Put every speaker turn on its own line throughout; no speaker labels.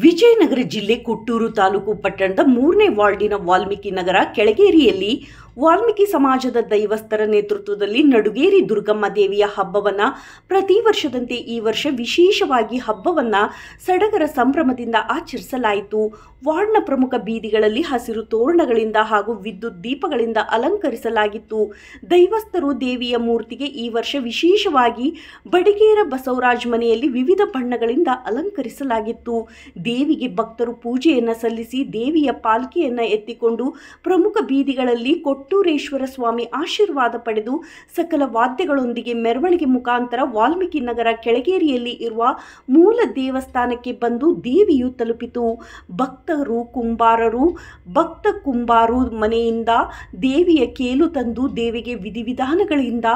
ವಿಜಯನಗರ ಜಿಲ್ಲೆ ಕೊಟ್ಟೂರು ತಾಲೂಕು ಪಟ್ಟಣದ 3ನೇ ವಾರ್ಡಿನ ವಾಲ್ಮೀಕಿ ನಗರ ಕೆಳಗೇರಿಯಲ್ಲಿ ವಾಲ್ಮೀಕಿ ಸಮಾಜದ ದೈವಸ್ಥರ ನೇತೃತ್ವದಲ್ಲಿ ನಡುಗೇರಿ ದುರ್ಗಮ್ಮ ದೇವಿಯ ಹಬ್ಬವನ್ನ ಪ್ರತಿ ವರ್ಷದಂತೆ ಈ ವರ್ಷ ವಿಶೇಷವಾಗಿ ಹಬ್ಬವನ್ನ ಸಡಗರ ಸಂಭ್ರಮದಿಂದ ಆಚರಿಸಲಾಯಿತು. ವಾರ್ಡ್ನ ಪ್ರಮುಖ ಬೀದಿಗಳಲ್ಲಿ ಹಸಿರು ತೋರಣಗಳಿಂದ ಹಾಗೂ ವಿದ್ಯುತ್ ದೀಪಗಳಿಂದ ಅಲಂಕರಿಸಲಾಗಿತ್ತು. ದೈವಸ್ಥರು ದೇವಿಯ ಮೂರ್ತಿಗೆ ಈ ವರ್ಷ ವಿಶೇಷವಾಗಿ ಬಡಿಗೇರ ಬಸವರಾಜ್ ಮನೆಯಲ್ಲಿ ವಿವಿಧ ಬಣ್ಣಗಳಿಂದ ಅಲಂಕರಿಸಲಾಗಿತ್ತು. ದೇವಿಗೆ ಭಕ್ತರು ಪೂಜೆಯನ್ನ ಸಲ್ಲಿಸಿ ದೇವಿಯ ಪಾಲ್ಕಿಯನ್ನ ಎತ್ತಿಕೊಂಡು ಪ್ರಮುಖ ಬೀದಿಗಳಲ್ಲಿ ಕೊಟ್ಟೂರೇಶ್ವರ ಸ್ವಾಮಿ ಆಶೀರ್ವಾದ ಪಡೆದು ಸಕಲ ವಾದ್ಯಗಳೊಂದಿಗೆ ಮೆರವಣಿಗೆ ಮುಖಾಂತರ ವಾಲ್ಮೀಕಿ ನಗರ ಕೆಳಗೇರಿಯಲ್ಲಿ ಇರುವ ಮೂಲ ದೇವಸ್ಥಾನಕ್ಕೆ ಬಂದು ದೇವಿಯು ತಲುಪಿತು. ಭಕ್ತ ಕುಂಬಾರು ಮನೆಯಿಂದ ದೇವಿಯ ಕೇಲು ತಂದು ದೇವಿಗೆ ವಿಧಿವಿಧಾನಗಳಿಂದ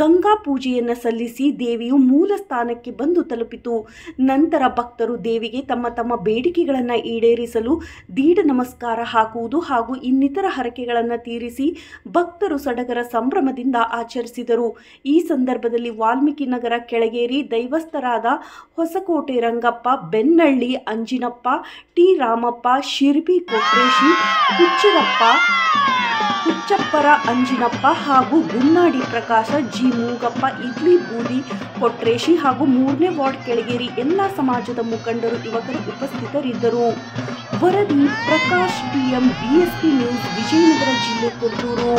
ಗಂಗಾ ಪೂಜೆಯನ್ನು ಸಲ್ಲಿಸಿ ದೇವಿಯು ಮೂಲ ಸ್ಥಾನಕ್ಕೆ ಬಂದು ತಲುಪಿತು. ನಂತರ ಭಕ್ತರು ದೇವಿಗೆ ತಮ್ಮ ತಮ್ಮ ಬೇಡಿಕೆಗಳನ್ನು ಈಡೇರಿಸಲು ದೀಢ ನಮಸ್ಕಾರ ಹಾಕುವುದು ಹಾಗೂ ಇನ್ನಿತರ ಹರಕೆಗಳನ್ನು ತೀರಿಸಿ ಭಕ್ತರು ಸಡಗರ ಸಂಭ್ರಮದಿಂದ ಆಚರಿಸಿದರು. ಈ ಸಂದರ್ಭದಲ್ಲಿ ವಾಲ್ಮೀಕಿ ನಗರ ಕೆಳಗೇರಿ ದೈವಸ್ಥರಾದ ಹೊಸಕೋಟೆ ರಂಗಪ್ಪ, ಬೆನ್ನಳ್ಳಿ ಅಂಜಿನಪ್ಪ, ಟಿ ರಾಮಪ್ಪ, ಶಿರ್ಬಿ ಕೊಟ್ರೇಶಿ, ಹುಚ್ಚಪ್ಪರ ಅಂಜಿನಪ್ಪ ಹಾಗೂ ಗುನ್ನಾಡಿ ಪ್ರಕಾಶ, ಜಿ ಮೂಗಪ್ಪ, ಇಡ್ಲಿ ಬೂದಿ ಕೊಟ್ರೇಶಿ ಹಾಗೂ 3ನೇ ವಾರ್ಡ್ ಕೆಳಗೇರಿ ಎಲ್ಲ ಸಮಾಜದ ಮುಖಂಡರು ಯುವಕರು ಉಪಸ್ಥಿತರಿದ್ದರು. ವರದಿ Prakash TM, BSP news, Vijayanagara ಜಿಲ್ಲೆ, ಕೊಟ್ಟೂರು.